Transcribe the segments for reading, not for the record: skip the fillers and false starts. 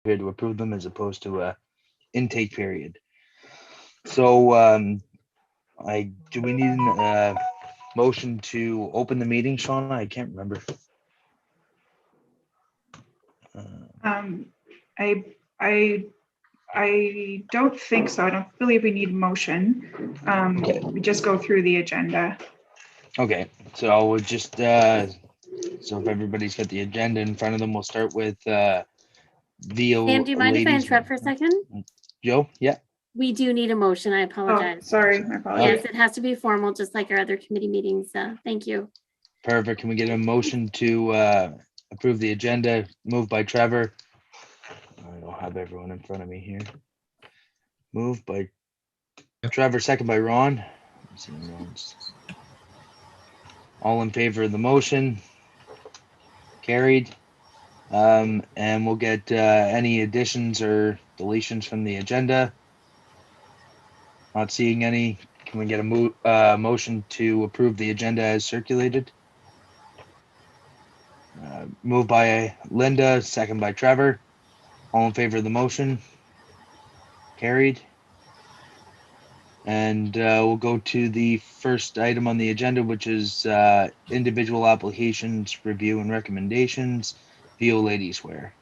period to approve them as opposed to a intake period. So do we need a motion to open the meeting, Shauna? I can't remember. I don't think so. I don't believe we need motion. Okay. We just go through the agenda. Okay, so we'll just so if everybody's got the agenda in front of them, we'll start with Sam, do you mind if I interrupt for a second? Joe, yeah. We do need a motion. I apologize. Oh, sorry, my apologies. Yes, it has to be formal, just like our other committee meetings. Thank you. Perfect. Can we get a motion to approve the agenda? Moved by Trevor. I don't have everyone in front of me here. Moved by Trevor, second by Ron. All in favor of the motion? Carried. And we'll get any additions or deletions from the agenda. Not seeing any. Can we get a motion to approve the agenda as circulated? Moved by Linda, second by Trevor. All in favor of the motion? Carried. And we'll go to the first item on the agenda, which is individual applications, review and recommendations, VO Ladies Wear.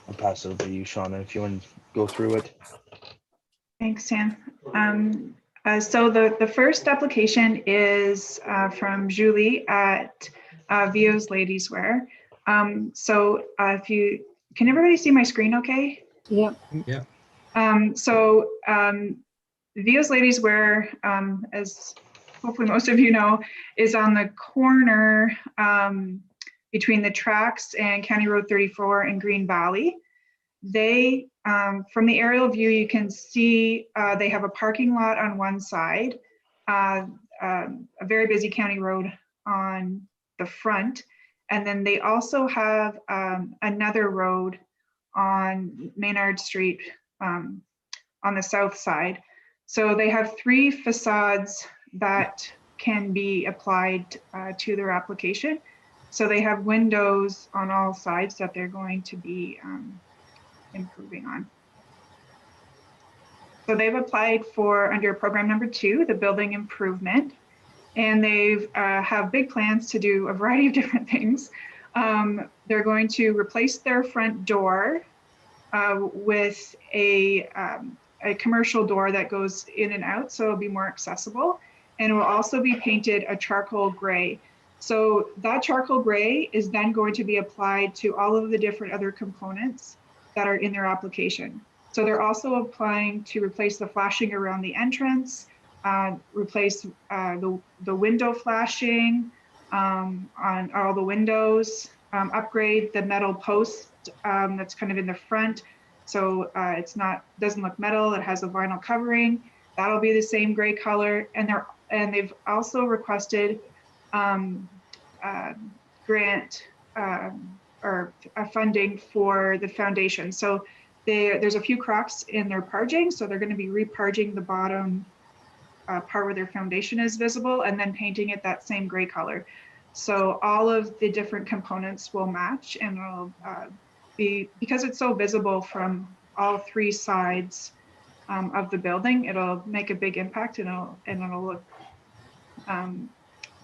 I'll pass it over to you, Shauna, if you want to go through it. Thanks, Sam. So the first application is from Julie at VO's Ladies Wear. So can everybody see my screen okay? Yep. Yeah. VO's Ladies Wear, as hopefully most of you know, is on the corner between the tracks and County Road 34 and Green Valley. They, from the aerial view, you can see they have a parking lot on one side, a very busy county road on the front, and then they also have another road on Maynard Street on the south side. So they have 3 facades that can be applied to their application. So they have windows on all sides that they're going to be improving on. So they've applied for under program number 2, the building improvement, and they've have big plans to do a variety of different things. They're going to replace their front door with a commercial door that goes in and out, so it'll be more accessible, and it will also be painted a charcoal gray. So that charcoal gray is then going to be applied to all of the different other components that are in their application. So they're also applying to replace the flashing around the entrance, replace the window flashing on all the windows, upgrade the metal post that's kind of in the front. So doesn't look metal, it has a vinyl covering. That'll be the same gray color. And they've also requested grant or funding for the foundation. So there's a few cracks in their parging, so they're going to be reparging the bottom part where their foundation is visible and then painting it that same gray color. So all of the different components will match, and it'll be, because it's so visible from all 3 sides of the building, it'll make a big impact, and it'll look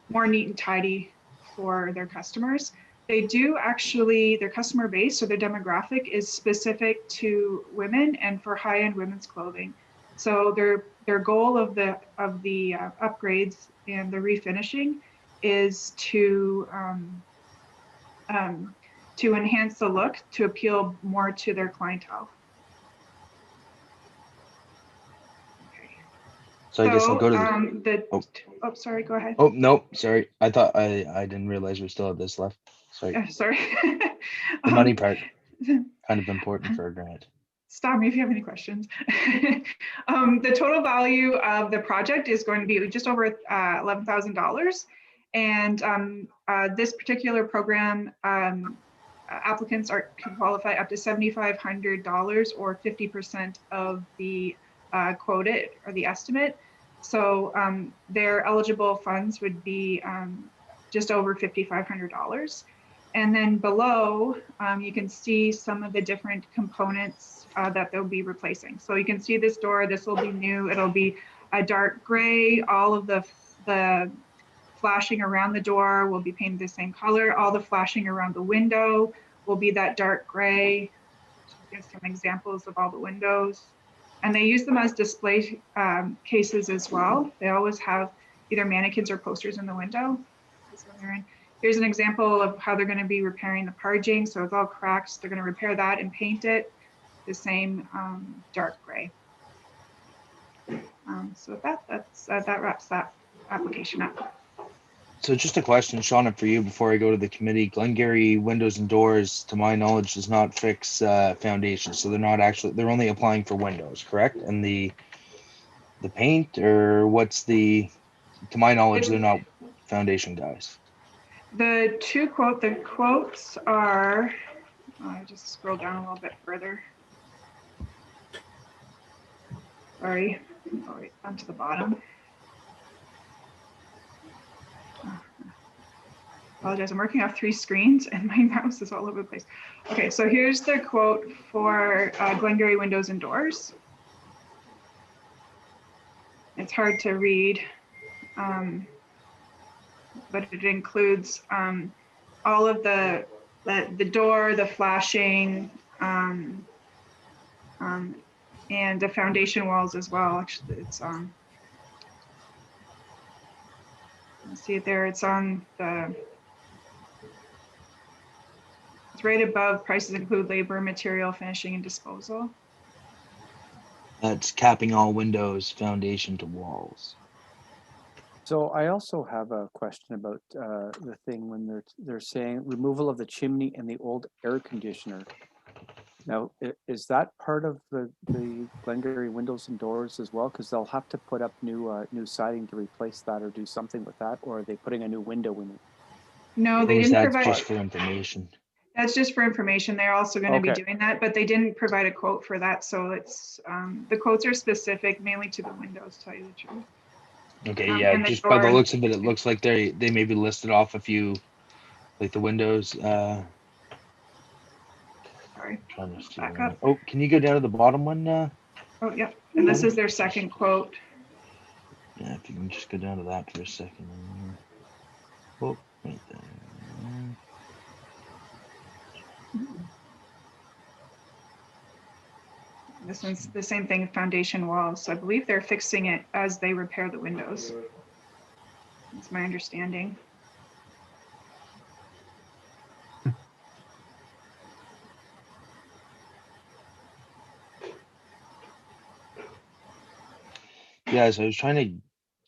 more neat and tidy for their customers. They do actually, their customer base, so their demographic is specific to women and for high-end women's clothing. So their goal of the upgrades and the refinishing is to enhance the look, to appeal more to their clientele. Okay. So I guess I'll go to oh, sorry, go ahead. Oh, no, sorry. I thought I didn't realize we still had this left. Sorry. Sorry. The money part, kind of important for a grant. Stop me if you have any questions. The total value of the project is going to be just over $11,000. And this particular program, applicants can qualify up to $7,500 or 50% of the quoted or the estimate. So their eligible funds would be just over $5,500. And then below, you can see some of the different components that they'll be replacing. So you can see this door, this will be new. It'll be a dark gray. All of the flashing around the door will be painted the same color. All the flashing around the window will be that dark gray. Give some examples of all the windows. And they use them as display cases as well. They always have either mannequins or posters in the window. Here's an example of how they're going to be repairing the parging. So it's all cracks. They're going to repair that and paint it the same dark gray. So that wraps that application up. So just a question, Shauna, for you before I go to the committee. Glengarry Windows and Doors, to my knowledge, does not fix foundations. So they're only applying for windows, correct? And the paint, or to my knowledge, they're not foundation guys. The quotes are, I just scroll down a little bit further. Sorry, down to the bottom. Apologize, I'm working off 3 screens and my mouse is all over the place. Okay, so here's the quote for Glengarry Windows and Doors. It's hard to read, but it includes all of the door, the flashing, and the foundation walls as well. Actually, it's see it there. It's on the. It's right above. Prices include labor, material, finishing, and disposal. That's capping all windows, foundation to walls. So I also have a question about the thing when they're saying removal of the chimney and the old air conditioner. Now, is that part of the Glengarry Windows and Doors as well? Because they'll have to put up new siding to replace that or do something with that, or are they putting a new window in it? No, they didn't provide. That's just for information. That's just for information. They're also going to be doing that, but they didn't provide a quote for that. So it's the quotes are specific mainly to the windows, to tell you the truth. Okay, yeah, just by the looks of it, it looks like they maybe listed off a few, like the windows. Sorry. Trying to see. Back up. Oh, can you go down to the bottom one? Oh, yeah. And this is their second quote. Yeah, if you can just go down to that for a second. Oh, right there. This one's the same thing, foundation walls. So I believe they're fixing it as they repair the windows. That's my understanding. Yeah, so I was trying to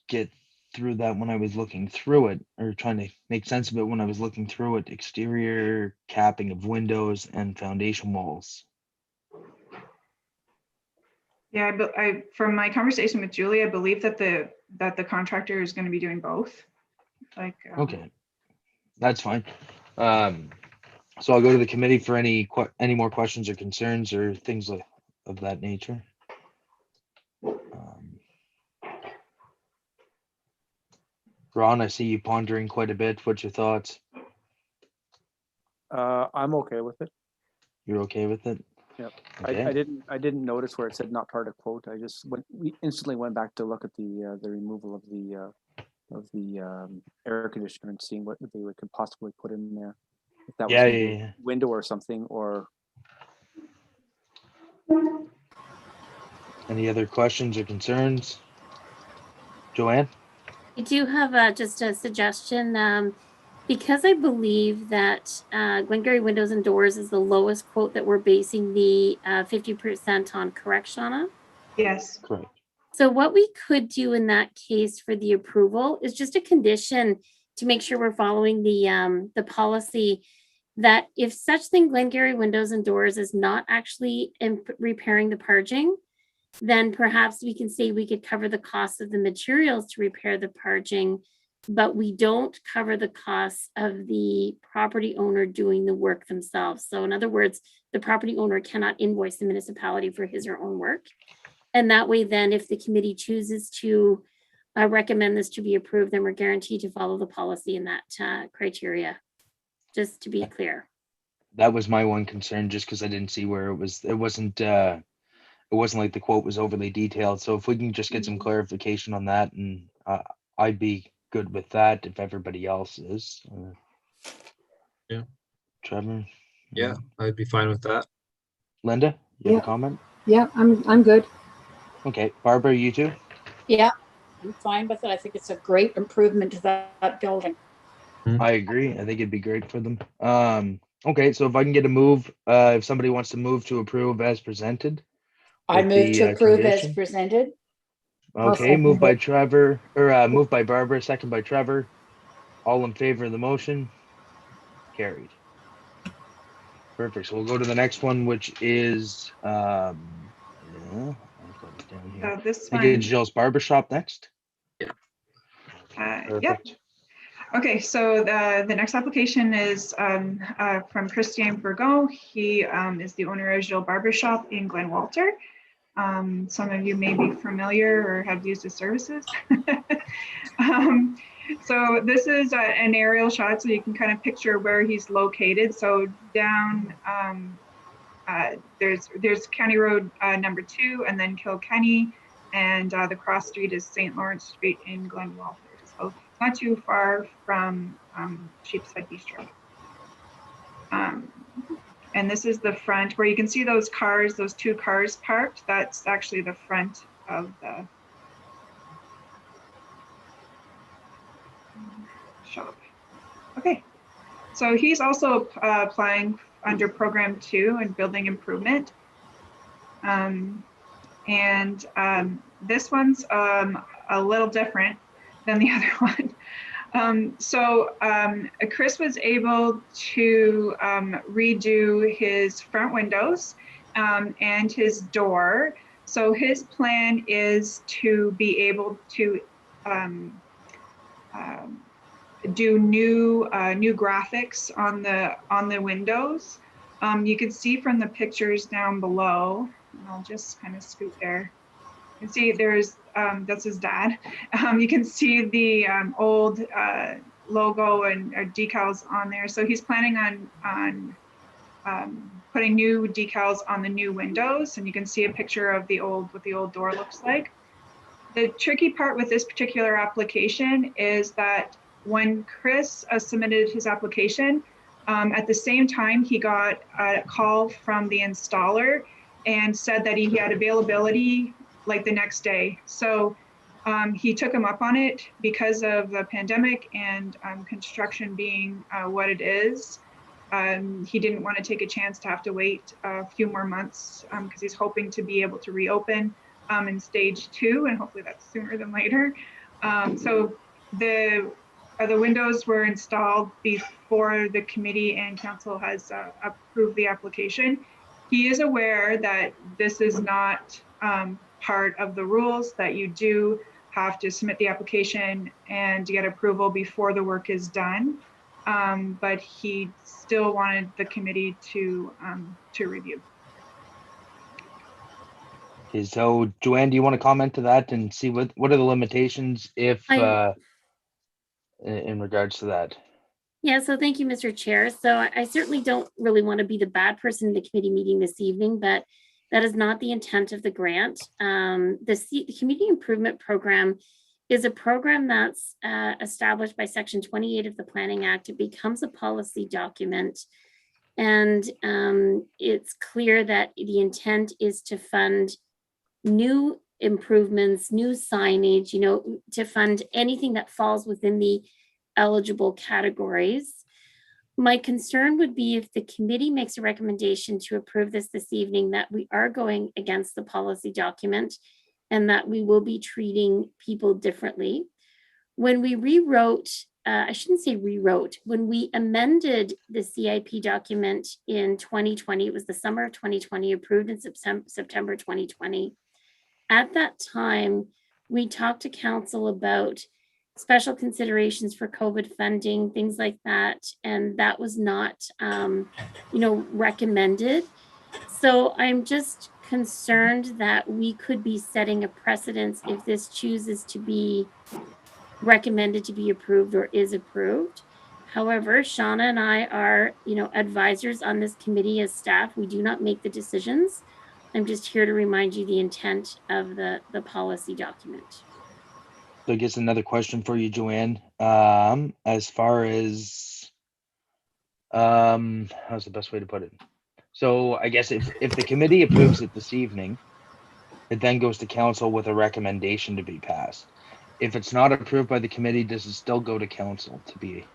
get through that when I was looking through it, or trying to make sense of it when I was looking through it. Exterior capping of windows and foundation walls. Yeah, I from my conversation with Julie, I believe that the contractor is going to be doing both. Like Okay, that's fine. So I'll go to the committee for any more questions or concerns or things of that nature. Ron, I see you pondering quite a bit. What's your thoughts? I'm okay with it. You're okay with it? Yep. Okay. I didn't notice where it said not part of quote. We instantly went back to look at the removal of the air conditioner and seeing what they could possibly put in there. If that was a window or something, or. Any other questions or concerns? Joanne? I do have just a suggestion. Because I believe that Glengarry Windows and Doors is the lowest quote that we're basing the 50% on, correct, Shauna? Yes. Correct. So what we could do in that case for the approval is just a condition to make sure we're following the policy that if such thing Glengarry Windows and Doors is not actually repairing the parging, then perhaps we can say we could cover the cost of the materials to repair the parging, but we don't cover the costs of the property owner doing the work themselves. So in other words, the property owner cannot invoice the municipality for his or own work. And that way, then if the committee chooses to recommend this to be approved, then we're guaranteed to follow the policy in that criteria. just to be clear. That was my one concern, just because I didn't see where it was. It wasn't like the quote was overly detailed. So if we can just get some clarification on that, and I'd be good with that if everybody else is. Yeah. Trevor. Yeah, I'd be fine with that. Linda, you have Yeah. a comment? Yeah, I'm good. Okay, Barbara, you too? Yeah, I'm fine with it. I think it's a great improvement to that building. I agree. I think it'd be great for them. Okay, so if I can get a move, if somebody wants to move to approve as presented. I with move the, to approve as condition. presented. I'll Okay, second moved by it. Trevor, or moved by Barbara, second by Trevor. All in favor of the motion? Carried. Perfect. So we'll go to the next one, which is yeah, I've got it down here. So this I think it's one, Jill's Barbershop next. yep. Perfect. Okay, so the next application is from Christian Burgon. He is the owner of Gilles Barbershop in Glen Walter. Some of you may be familiar or have used his services. So this is an aerial shot, so you can kind of picture where he's located. So down, there's County Road number 2, and then Kilkenny, and the cross street is St. Lawrence Street in Glen Walter. So it's not too far from Sheepshead Bistro. And this is the front where you can see those cars, those 2 cars parked. That's actually the front of the shop. Okay, so he's also applying under program 2 and building improvement. This one's a little different than the other one. Chris was able to redo his front windows and his door. So his plan is to be able to do new graphics on the windows. You can see from the pictures down below, and I'll just kind of scoot there. You can see there's, that's his dad. You can see the old logo and decals on there. So he's planning on putting new decals on the new windows, and you can see a picture of what the old door looks like. The tricky part with this particular application is that when Chris submitted his application, at the same time, he got a call from the installer and said that he had availability like the next day. So he took him up on it because of the pandemic and construction being what it is. He didn't want to take a chance to have to wait a few more months because he's hoping to be able to reopen in stage 2, and hopefully that's sooner than later. So the windows were installed before the committee and council has approved the application. He is aware that this is not part of the rules, that you do have to submit the application and get approval before the work is done. But he still wanted the committee to review. Okay, so Joanne, do you want to comment to that and see what are the limitations if in regards to that? Yeah, so thank you, Mr. Chair. So I certainly don't really want to be the bad person in the committee meeting this evening, but that is not the intent of the grant. The Community Improvement Program is a program that's established by Section 28 of the Planning Act. It becomes a policy document, and it's clear that the intent is to fund new improvements, new signage, to fund anything that falls within the eligible categories. My concern would be if the committee makes a recommendation to approve this evening, that we are going against the policy document and that we will be treating people differently. When we rewrote, I shouldn't say rewrote, when we amended the CIP document in 2020, it was the summer of 2020, approved in September 2020. At that time, we talked to council about special considerations for COVID funding, things like that, and that was not, recommended. So I'm just concerned that we could be setting a precedence if this chooses to be recommended to be approved or is approved. However, Shauna and I are, advisors on this committee as staff. We do not make the decisions. I'm just here to remind you the intent of the policy document. So I guess another question for you, Joanne. As far as how's the best way to put it? So I guess if the committee approves it this evening, it then goes to council with a recommendation to be passed. If it's not approved by the committee, does it still go to council to be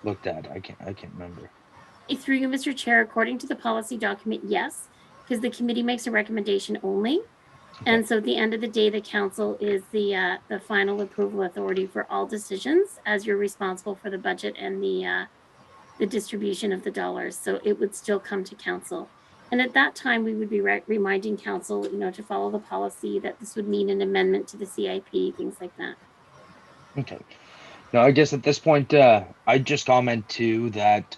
looked at? I can't remember. Through you, Mr. Chair, according to the policy document, yes, because the committee makes a recommendation only. And so at the end of the day, the council is the final approval authority for all decisions, as you're responsible for the budget and the distribution of the dollars. So it would still come to council. And at that time, we would be reminding council, to follow the policy, that this would mean an amendment to the CIP, things like that. Okay. Now, I guess at this point, I just comment too that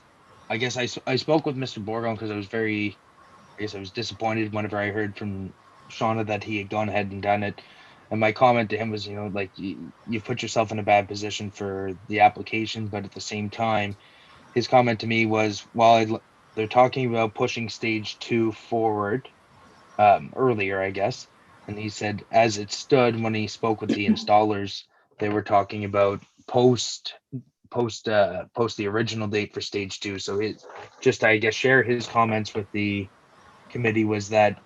I guess I spoke with Mr. Borgon because I was disappointed whenever I heard from Shauna that he had gone ahead and done it. And my comment to him was, like you've put yourself in a bad position for the application, but at the same time, his comment to me was, while they're talking about pushing stage 2 forward earlier, I guess, and he said as it stood when he spoke with the installers, they were talking about post the original date for stage 2. So I guess share his comments with the committee was that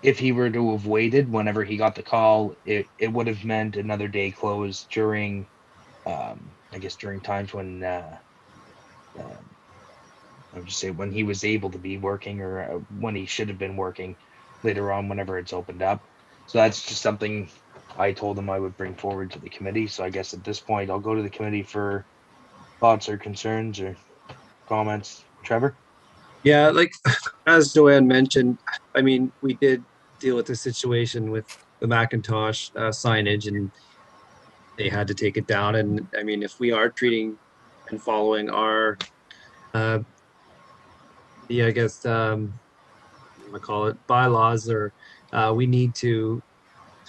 if he were to have waited whenever he got the call, it would have meant another day closed during I guess during times when I would just say when he was able to be working or when he should have been working later on whenever it's opened up. So that's just something I told him I would bring forward to the committee. So I guess at this point I'll go to the committee for thoughts or concerns or comments. Trevor? Yeah, like as Joanne mentioned, I mean, we did deal with the situation with the Macintosh signage, and they had to take it down. And I mean, if we are treating and following our, I guess, I call it bylaws, or we need to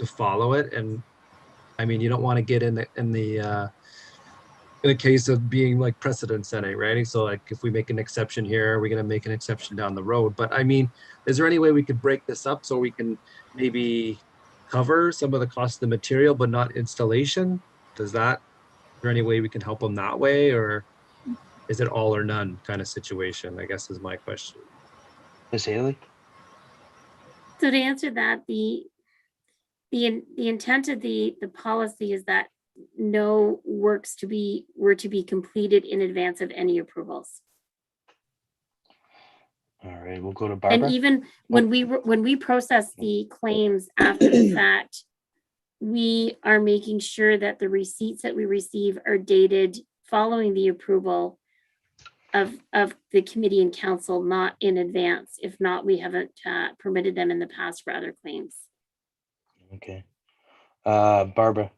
follow it. And I mean, you don't want to get in a case of being like precedent setting, right? So like if we make an exception here, we're going to make an exception down the road. But I mean, is there any way we could break this up so we can maybe cover some of the cost of the material, but not installation? Is there any way we can help them that way? Or is it all or none kind of situation, I guess is my question. Ms. Haley? So to answer that, the intent of the policy is that no works were to be completed in advance of any approvals. All right, we'll go to Barbara. And even when we process the claims after the fact, we are making sure that the receipts that we receive are dated following the approval of the committee and council, not in advance. If not, we haven't permitted them in the past for other claims. Okay. Barbara?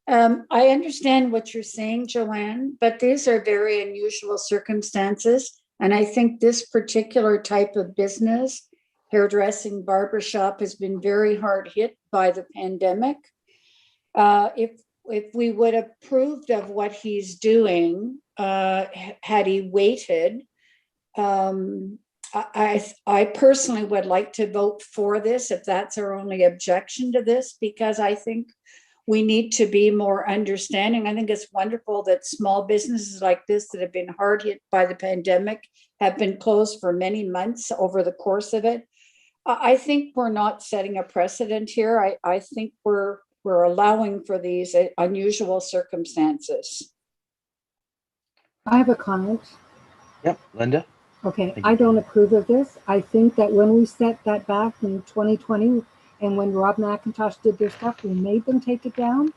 I understand what you're saying, Joanne, but these are very unusual circumstances. And I think this particular type of business, hairdressing, barbershop, has been very hard hit by the pandemic. If we would have approved of what he's doing, had he waited, I personally would like to vote for this if that's our only objection to this, because I think we need to be more understanding. I think it's wonderful that small businesses like this that have been hard hit by the pandemic have been closed for many months over the course of it. I think we're not setting a precedent here. I think we're allowing for these unusual circumstances. I have a comment. Yep, Linda? Okay, I don't approve of this. I think that when we set that back in 2020 and when Rob McIntosh did their stuff, we made them take it down.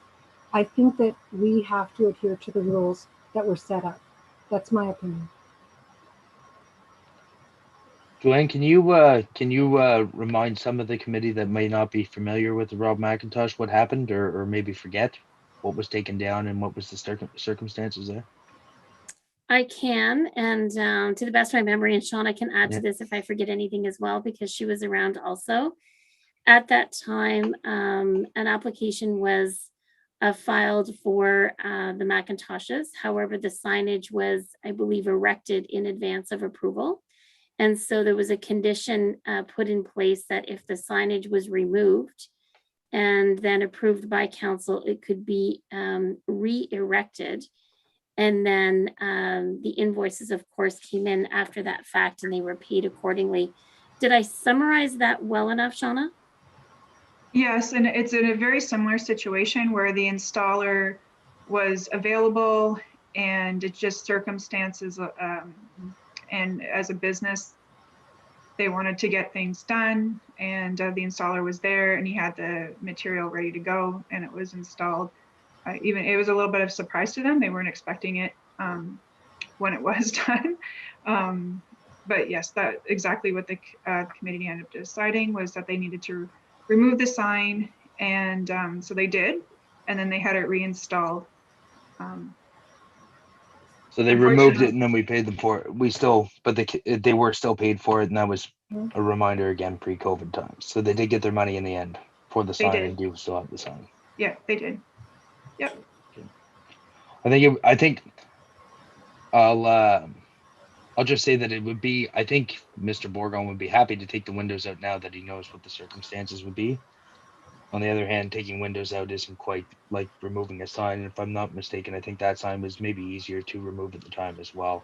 I think that we have to adhere to the rules that were set up. That's my opinion. Joanne, can you remind some of the committee that may not be familiar with Rob McIntosh what happened, or maybe forget what was taken down and what was the circumstances there? I can, and to the best of my memory, and Shauna can add to this if I forget anything as well, because she was around also. At that time, an application was filed for the Macintoshes. However, the signage was, I believe, erected in advance of approval. And so there was a condition put in place that if the signage was removed and then approved by council, it could be re-erected. And then the invoices, of course, came in after that fact and they were paid accordingly. Did I summarize that well enough, Shauna? Yes, and it's in a very similar situation where the installer was available and it's just circumstances, and as a business, they wanted to get things done, and the installer was there and he had the material ready to go and it was installed. Even it was a little bit of surprise to them. They weren't expecting it when it was done. But yes, that exactly what the committee ended up deciding was that they needed to remove the sign, and so they did, and then they had it reinstalled. So they removed it and then we paid them for it. We still, but they were still paid for it, and that was a reminder again, pre-COVID times. So they did get their money in the end for the sign, and do still have the sign. Yeah, they did. Yep. I think I'll just say that it would be, I think Mr. Borgon would be happy to take the windows out now that he knows what the circumstances would be. On the other hand, taking windows out isn't quite like removing a sign. And if I'm not mistaken, I think that sign was maybe easier to remove at the time as well.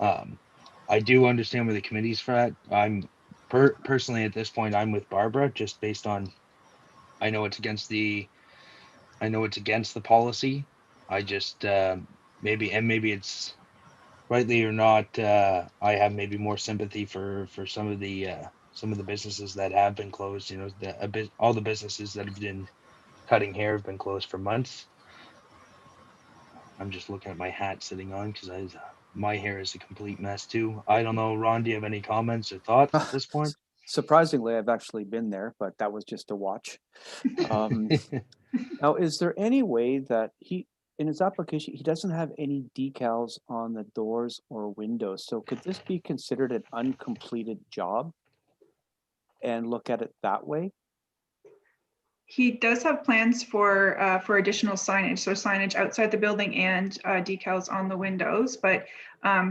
I do understand where the committee's for at. I'm personally at this point, I'm with Barbara, just based on, I know it's against the policy. I just maybe it's rightly or not, I have maybe more sympathy for some of the businesses that have been closed. You know, all the businesses that have been cutting hair have been closed for months. I'm just looking at my hat sitting on because my hair is a complete mess too. I don't know, Ron, do you have any comments or thoughts at this point? Surprisingly, I've actually been there, but that was just a watch. Now, is there any way that in his application, he doesn't have any decals on the doors or windows? So could this be considered an uncompleted job and look at it that way? He does have plans for additional signage, so signage outside the building and decals on the windows, but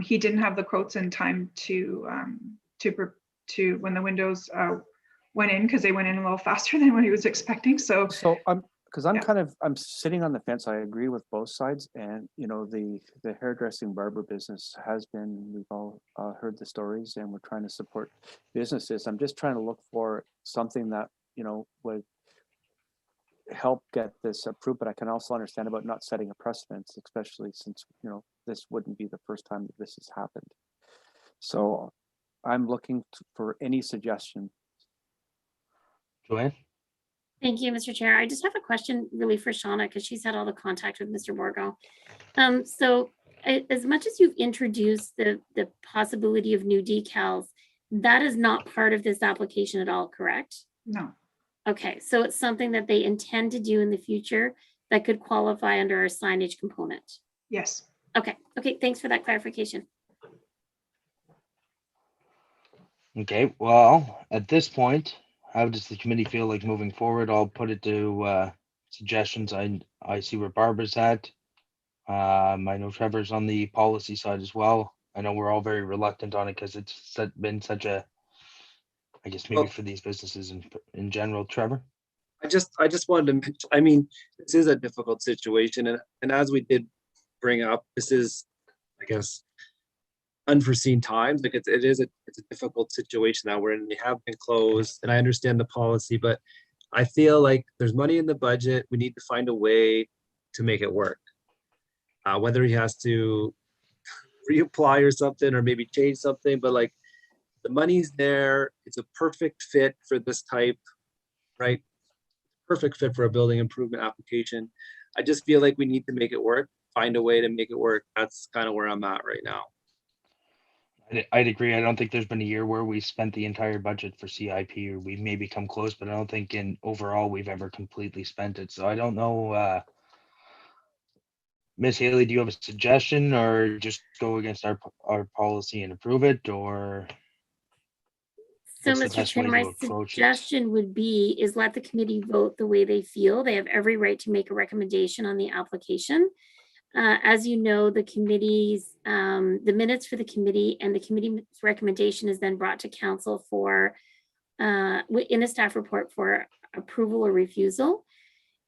he didn't have the quotes in time to when the windows went in, because they went in a little faster than what he was expecting. So I'm sitting on the fence. I agree with both sides, and you know, the hairdressing barber business has been, we've all heard the stories, and we're trying to support businesses. I'm just trying to look for something that, you know, would help get this approved, but I can also understand about not setting a precedence, especially since, you know, this wouldn't be the first time that this has happened. So I'm looking for any suggestion. Joanne? Thank you, Mr. Chair. I just have a question really for Shauna, because she's had all the contact with Mr. Borgo. So as much as you've introduced the possibility of new decals, that is not part of this application at all, correct? no. Okay, so it's something that they intend to do in the future that could qualify under our signage component. Yes. Okay, thanks for that clarification. Okay, well, at this point, how does the committee feel like moving forward? I'll put it to suggestions. I see where Barbara's at. I know Trevor's on the policy side as well. I know we're all very reluctant on it because it's been such a, I guess maybe for these businesses in general. Trevor? I just wanted to mention, I mean, this is a difficult situation, and as we did bring up, this is, I guess, unforeseen times. Like it's a difficult situation that we're in. They have been closed, and I understand the policy, but I feel like there's money in the budget. We need to find a way to make it work. Whether he has to reapply or something, or maybe change something, but like the money's there. It's a perfect fit for this type, right? Perfect fit for a building improvement application. I just feel like we need to make it work, find a way to make it work. That's kind of where I'm at right now. I'd agree. I don't think there's been a year where we spent the entire budget for CIP, or we've maybe come close, but I don't think in overall we've ever completely spent it. So I don't know. Ms. Haley, do you have a suggestion, or just go against our policy and approve it, or? So, What's the Mr. best Chair, way my to approach it? suggestion would be is let the committee vote the way they feel. They have every right to make a recommendation on the application. As you know, the committee's, the minutes for the committee and the committee's recommendation is then brought to council for, in a staff report for approval or refusal.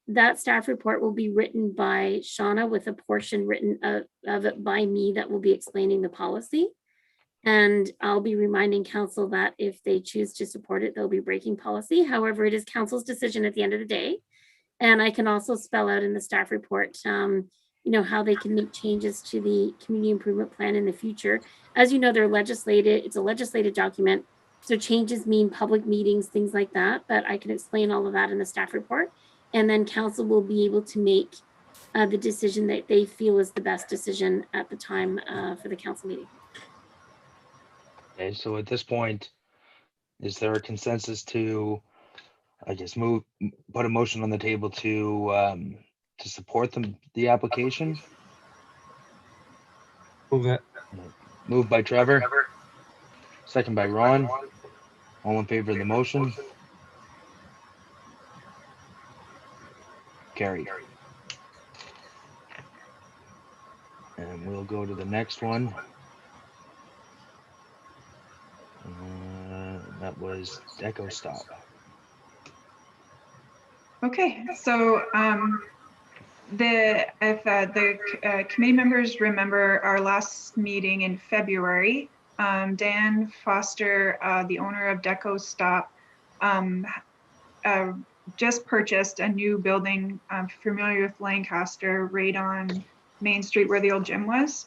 That staff report will be written by Shauna with a portion written of it by me that will be explaining the policy. And I'll be reminding council that if they choose to support it, they'll be breaking policy. However, it is council's decision at the end of the day. And I can also spell out in the staff report, how they can make changes to the community improvement plan in the future. As you know, they're legislated, it's a legislative document. So changes mean public meetings, things like that, but I can explain all of that in the staff report. And then council will be able to make the decision that they feel is the best decision at the time for the council meeting. Okay, so at this point, is there a consensus to, I guess, put a motion on the table to support the application? Move it. Moved by Trevor, second by Ron. All in favor of the motion? Carried. And we'll go to the next one. That was Deco Stop. Okay, so if the committee members remember our last meeting in February, Dan Foster, the owner of Deco Stop, just purchased a new building, familiar with Lancaster, right on Main Street where the old gym was.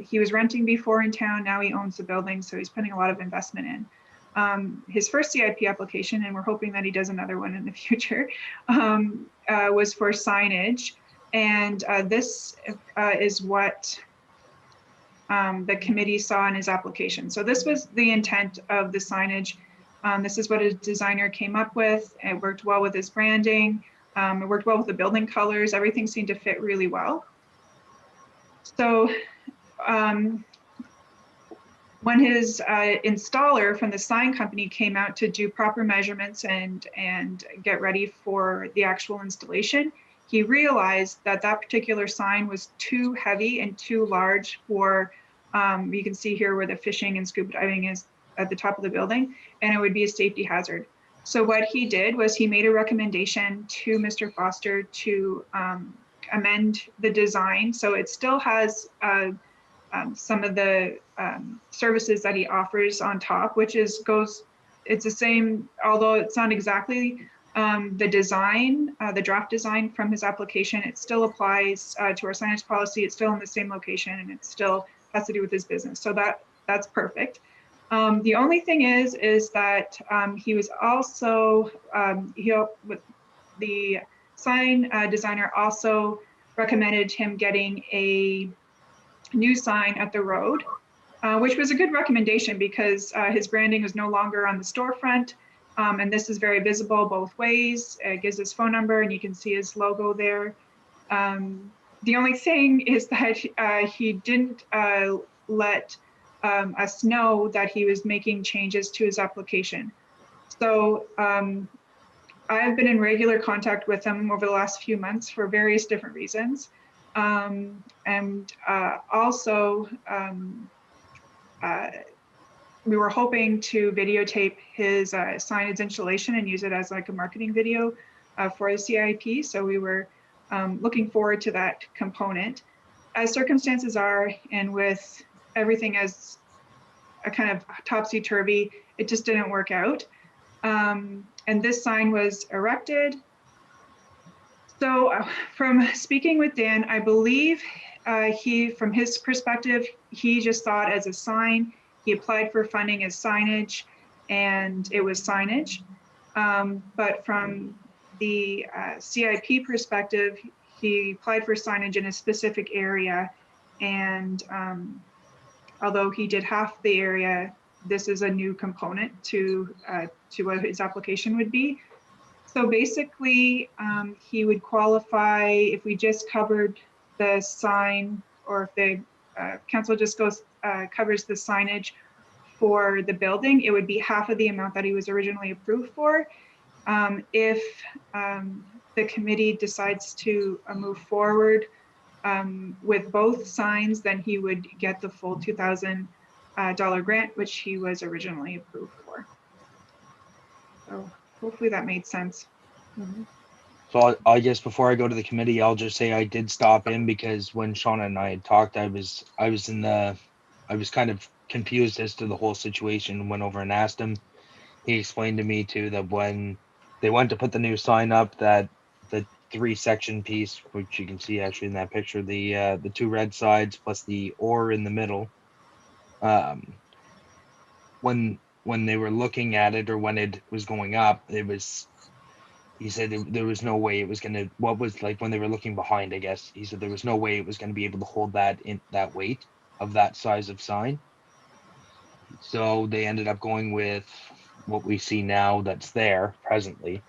He was renting before in town, now he owns the building, so he's putting a lot of investment in. His first CIP application, and we're hoping that he does another one in the future, was for signage. And this is what the committee saw in his application. So this was the intent of the signage. This is what his designer came up with. It worked well with his branding. It worked well with the building colors. Everything seemed to fit really well. So when his installer from the sign company came out to do proper measurements and get ready for the actual installation, he realized that that particular sign was too heavy and too large for, you can see here where the fishing and scuba diving is at the top of the building, and it would be a safety hazard. So what he did was he made a recommendation to Mr. Foster to amend the design. So it still has some of the services that he offers on top, which it's the same, although it's not exactly the design, the draft design from his application, it still applies to our signage policy. It's still in the same location and it still has to do with his business. So that's perfect. The only thing is that he was also, the sign designer also recommended him getting a new sign at the road, which was a good recommendation because his branding is no longer on the storefront. And this is very visible both ways. It gives his phone number and you can see his logo there. The only thing is that he didn't let us know that he was making changes to his application. So I've been in regular contact with him over the last few months for various different reasons. Also, we were hoping to videotape his signage installation and use it as like a marketing video for the CIP. So we were looking forward to that component. As circumstances are, and with everything as a kind of topsy-turvy, it just didn't work out. And this sign was erected. So from speaking with Dan, I believe from his perspective, he just thought as a sign, he applied for funding as signage and it was signage. But from the CIP perspective, he applied for signage in a specific area. And although he did half the area, this is a new component to what his application would be. So basically, he would qualify if we just covered the sign, or if the council just covers the signage for the building, it would be half of the amount that he was originally approved for. If the committee decides to move forward with both signs, then he would get the full $2,000 grant, which he was originally approved for. So hopefully that made sense. So I guess before I go to the committee, I'll just say I did stop in because when Shauna and I had talked, I was kind of confused as to the whole situation. Went over and asked him. He explained to me too that when they went to put the new sign up, that the 3-section piece, which you can see actually in that picture, the 2 red sides plus the or in the middle, when they were looking at it or when it was going up, he said there was no way it was gonna, what was like when they were looking behind, I guess he said there was no way it was gonna be able to hold that weight of that size of sign. So they ended up going with what we see now that's there presently.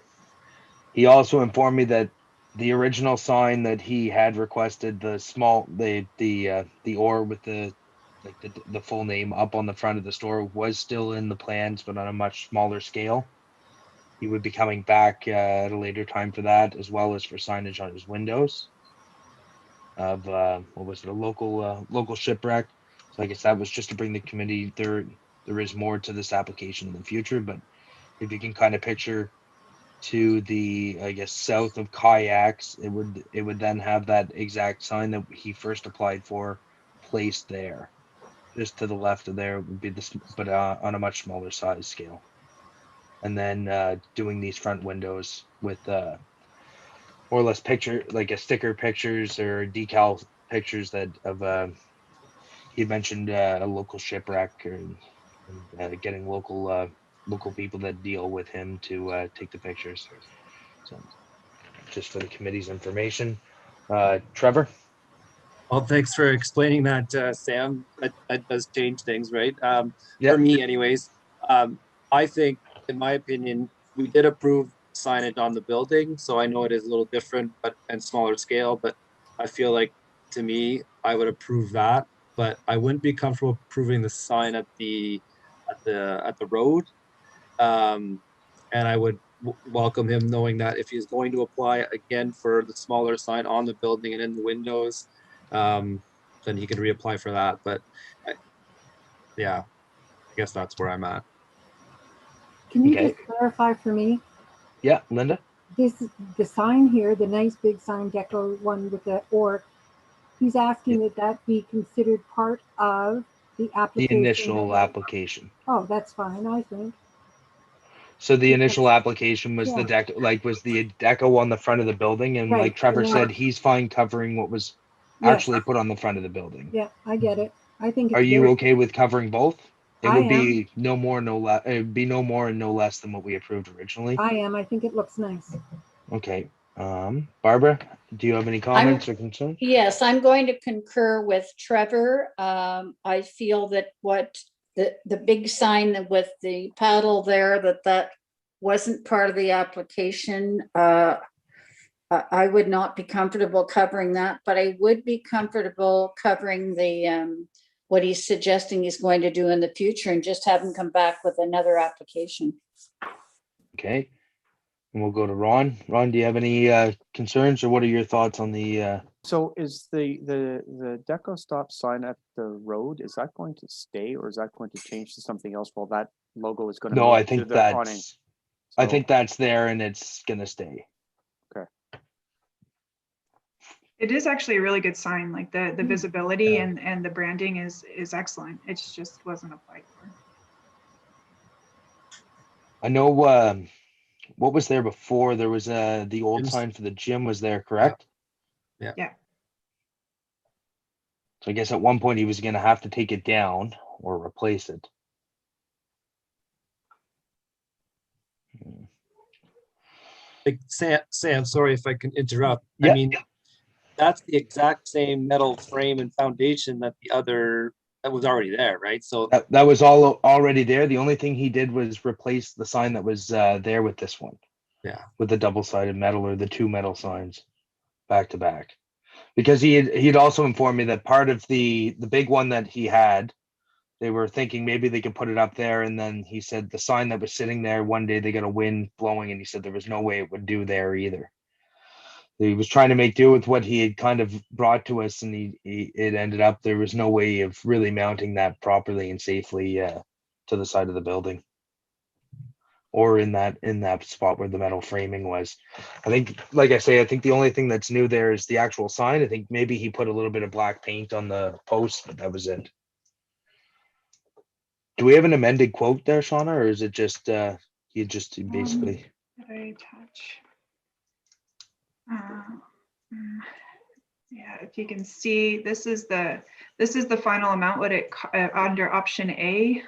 He also informed me that the original sign that he had requested, the small, the or with the full name up on the front of the store, was still in the plans, but on a much smaller scale. He would be coming back at a later time for that, as well as for signage on his windows of what was it, a local shipwreck. So I guess that was just to bring the committee there. There is more to this application in the future, but if you can kind of picture to the, I guess, south of Kayaks, it would then have that exact sign that he first applied for placed there. Just to the left of there would be this, but on a much smaller size scale. And then doing these front windows with more or less picture, like a sticker pictures or decal pictures that of he mentioned a local shipwreck and getting local people that deal with him to take the pictures. So just for the committee's information. Trevor? Well, thanks for explaining that, Sam. That does change things, right? Yep. For me anyways. I think, in my opinion, we did approve signage on the building, so I know it is a little different and smaller scale, but I feel like, to me, I would approve that, but I wouldn't be comfortable approving the sign at the road. And I would welcome him knowing that if he's going to apply again for the smaller sign on the building and in the windows, then he can reapply for that. But yeah, I guess that's where I'm at. Can you Okay. just clarify for me? Yeah, Linda? The sign here, the nice big sign deco one with the or, he's asking that that be considered part of the The application. initial application. Oh, that's fine, I think. So the initial application was Yeah. the deco on the front of the building, and Right, like Trevor yeah. said, he's fine covering what was Yes. actually put on the front of the building. Yeah, I get it. I think it's Are you very, okay with covering both? It I would am. be no more, no less. It would be no more and no less than what we approved originally. I am. I think it looks nice. Okay. Barbara, do you have any comments or concerns? Yes, I'm going to concur with Trevor. I feel that what the big sign with the paddle there, that wasn't part of the application. I would not be comfortable covering that, but I would be comfortable covering the what he's suggesting he's going to do in the future and just have him come back with another application. Okay. And we'll go to Ron. Ron, do you have any concerns, or what are your thoughts on the So is the deco stop sign at the road, is that going to stay, or is that going to change to something else while that logo is going to No, move I to think the awning? that's I think that's there and it's gonna stay. Okay. It is actually a really good sign, like the visibility and the branding is excellent. It just wasn't applied for. I know what was there before? There was the old Gym's- sign for the gym was there, correct? Yeah. Yeah. So I guess at one point he was gonna have to take it down or replace it. Like, Sam, sorry if I can interrupt. Yeah. I mean, that's the exact same metal frame and foundation that that was already there, right? So That was all already there. The only thing he did was replace the sign that was there with this one. yeah, With the double-sided metal or the 2 metal signs back to back. Because he'd also informed me that part of the big one that he had they were thinking maybe they could put it up there, and then he said the sign that was sitting there, one day they got a wind blowing, and he said there was no way it would do there either. He was trying to make do with what he had kind of brought to us, and it ended up there was no way of really mounting that properly and safely to the side of the building, or in that spot where the metal framing was. I think, like I say, I think the only thing that's new there is the actual sign. I think maybe he put a little bit of black paint on the post, but that was it. Do we have an amended quote there, Shauna, or is it just you just basically? Did I attach? Yeah, if you can see, this is the final amount. What it under option A,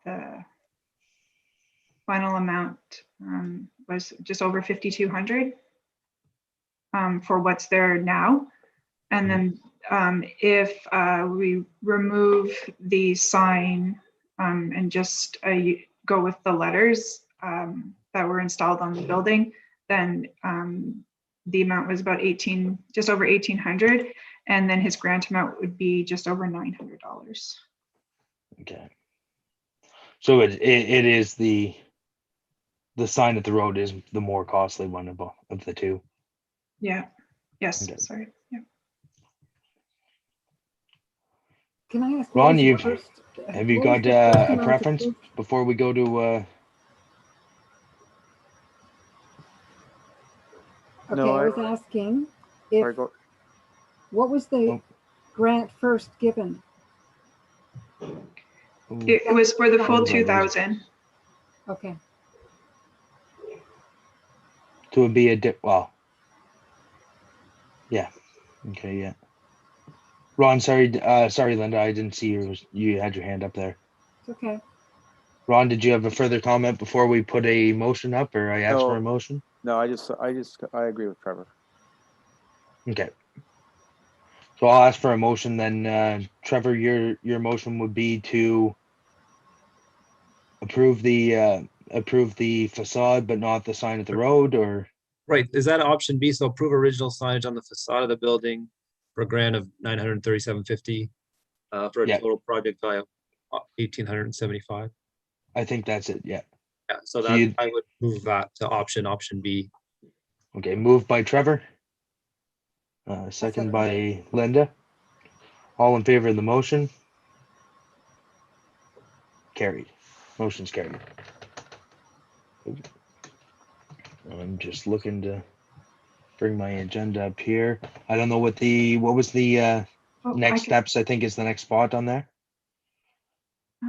the final amount was just over 5,200 for what's there now, and then if we remove the sign and just go with the letters that were installed on the building, then the amount was about just over 1,800, and then his grant amount would be just over $900. Okay. So it is the sign at the road is the more costly one of the two. Yeah. Yes. Okay. Sorry. Yeah. Can I ask? Ron, what was the have first you got a amount preference approved? before we go to? Okay, No, I was asking if, Sorry, go. what was the Oh. grant first given? It was for the full Oh, 2,000. Okay, To be a well. Yeah. Okay. Yeah. Ron, sorry, sorry, Linda, I didn't see you had your hand up there. it's okay. Ron, did you have a further comment before we put a motion up, or I asked for a motion? No, I agree with Trevor. Okay. So I'll ask for a motion then. Trevor, your motion would be to approve the facade, but not the sign at the road, or Right, is that option B? So approve original signage on the facade of the building for a grant of $937.50 for a Yeah. total project value of $1,875. I think that's it. Yeah. Yeah, so So that you- I would move that to option B. Okay. Moved by Trevor. Second by Linda. All in favor of the motion? Carried. Motion's carried. I'm just looking to bring my agenda up here. I don't know what was the Oh, next steps. I think is the next spot on there.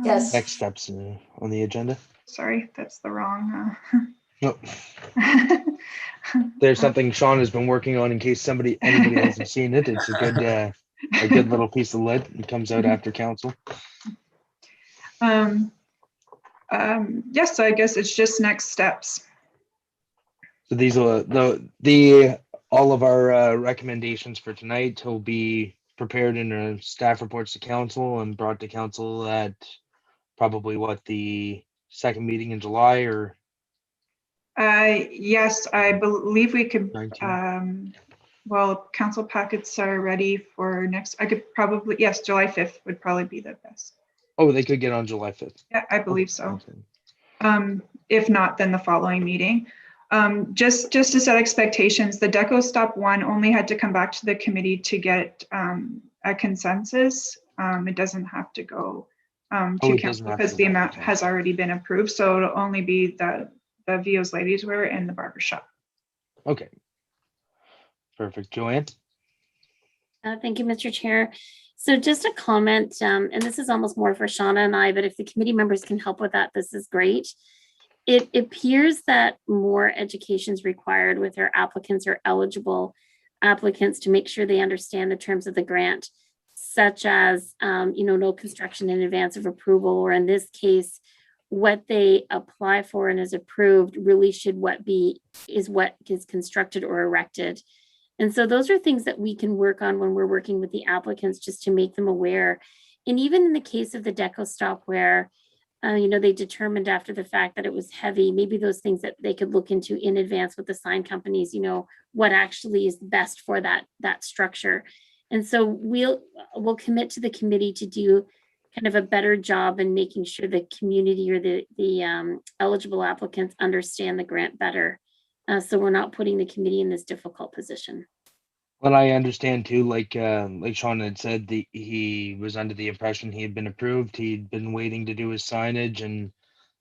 Yes. Next steps on the agenda. Sorry, that's the wrong. No, there's something Sean has been working on in case anybody hasn't seen it. It's a good little piece of lit. It comes out after council. Yes, so I guess it's just next steps. So these are the all of our recommendations for tonight will be prepared in our staff reports to council and brought to council at probably the second meeting in July or. Yes, I believe we could. 19. Well, council packets are ready for next. I could probably, yes, July 5th would probably be the best. Oh, they could get on July 5th. Yeah, I believe so. Okay. If not, then the following meeting. Just to set expectations, the Deco Stop 1 only had to come back to the committee to get a consensus. It doesn't have to go to council because the amount has already been approved. So it'll only be the Vio's Ladies Wear and the Barbershop. Okay. Perfect. Joanne? Thank you, Mr. Chair. So just a comment, and this is almost more for Shauna and I, but if the committee members can help with that, this is great. It appears that more education is required with our applicants or eligible applicants to make sure they understand the terms of the grant, such as, no construction in advance of approval, or in this case, what they apply for and is approved really should what is constructed or erected. And so those are things that we can work on when we're working with the applicants, just to make them aware. And even in the case of the Deco Stop where, they determined after the fact that it was heavy, maybe those things that they could look into in advance with the sign companies, what actually is best for that structure. And so we'll commit to the committee to do kind of a better job in making sure the community or the eligible applicants understand the grant better. So we're not putting the committee in this difficult position. Well, I understand too, like Sean had said, he was under the impression he had been approved. He'd been waiting to do his signage, and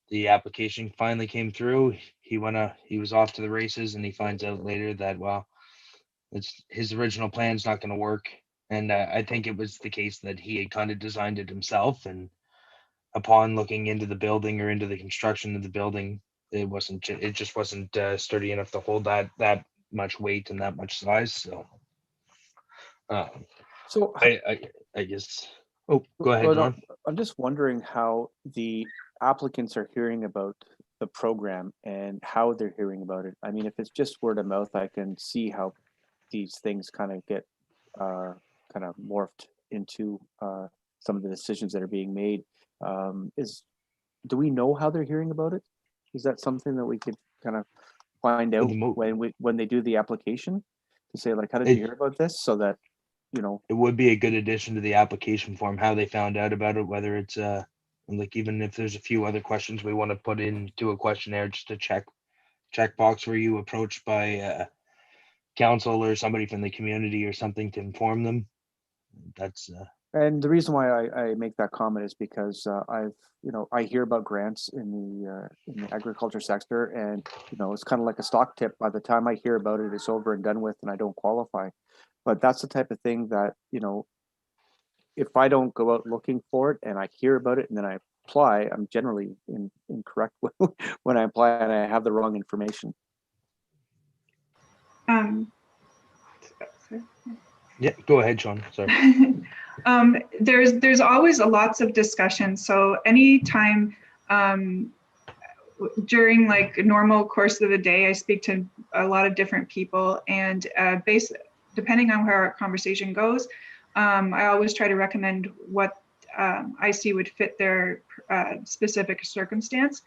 the application finally came through. He was off to the races, and he finds out later that, well, it's his original plan's not going to work. And I think it was the case that he had kind of designed it himself, and upon looking into the building or into the construction of the building, it just wasn't sturdy enough to hold that much weight and that much size. So So I guess. Oh, go ahead, well, no, John. I'm just wondering how the applicants are hearing about the program and how they're hearing about it. I mean, if it's just word of mouth, I can see how these things kind of get kind of morphed into some of the decisions that are being made. Do we know how they're hearing about it? Is that something that we could kind of find out when they do the application to say, like, how did you hear about this? So that, you know, it would be a good addition to the application form, how they found out about it, whether it's like, even if there's a few other questions we want to put into a questionnaire, just to check box, were you approached by council or somebody from the community or something to inform them? That's and the reason why I make that comment is because I hear about grants in the agriculture sector, and it's kind of like a stock tip. By the time I hear about it, it's over and done with, and I don't qualify. But that's the type of thing that, if I don't go out looking for it and I hear about it and then I apply, I'm generally incorrect when I apply and I have the wrong information. Yeah, go ahead, Sean. Sorry. There's always lots of discussion. So anytime during like normal course of the day, I speak to a lot of different people, and depending on where our conversation goes, I always try to recommend what I see would fit their specific circumstance.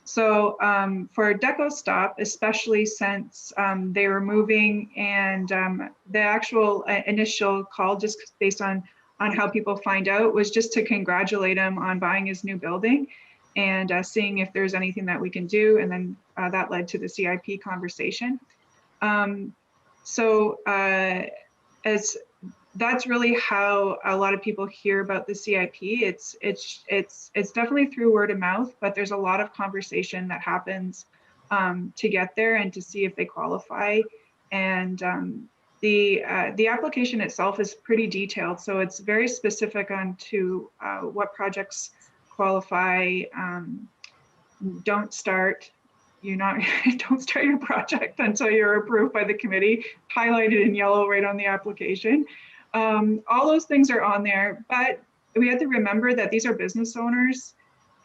So for Deco Stop, especially since they were moving, and the actual initial call, just based on how people find out, was just to congratulate him on buying his new building and seeing if there's anything that we can do. And then that led to the CIP conversation. As that's really how a lot of people hear about the CIP. It's definitely through word of mouth, but there's a lot of conversation that happens to get there and to see if they qualify. And the application itself is pretty detailed, so it's very specific on to what projects qualify. Don't start your project until you're approved by the committee, highlighted in yellow right on the application. All those things are on there, but we have to remember that these are business owners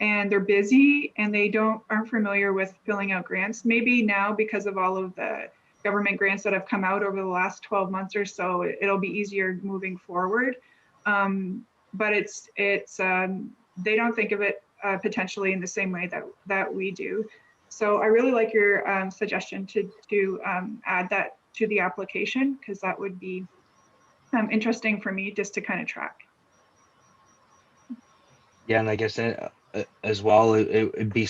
and they're busy and they aren't familiar with filling out grants. Maybe now, because of all of the government grants that have come out over the last 12 months or so, it'll be easier moving forward. But they don't think of it potentially in the same way that we do. So I really like your suggestion to add that to the application, because that would be interesting for me just to kind of track. Yeah, and I guess as well, it'd be,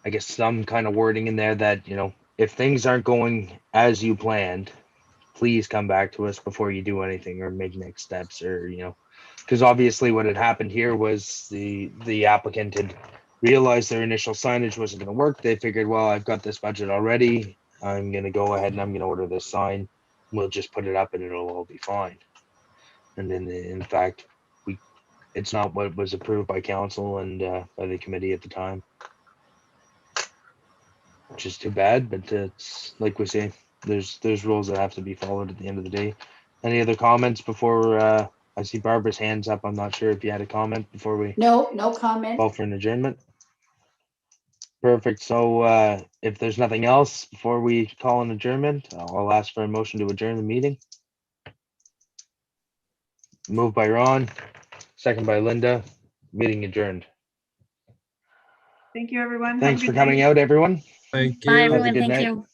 I guess, some kind of wording in there that, if things aren't going as you planned, please come back to us before you do anything or make next steps, or, because obviously what had happened here was the applicant had realized their initial signage wasn't going to work. They figured, well, I've got this budget already. I'm going to go ahead and I'm going to order this sign. We'll just put it up and it'll all be fine. And then, in fact, it's not what was approved by council and by the committee at the time, which is too bad. But it's like we say, there's rules that have to be followed at the end of the day. Any other comments before I see Barbara's hands up? I'm not sure if you had a comment before we No comment. call for an adjournment. Perfect. So if there's nothing else before we call an adjournment, I'll ask for a motion to adjourn the meeting. Moved by Ron, second by Linda. Meeting adjourned. Thank you, everyone. Thanks for coming out, everyone. Thank you. Bye, Have a everyone. good Thank night. you.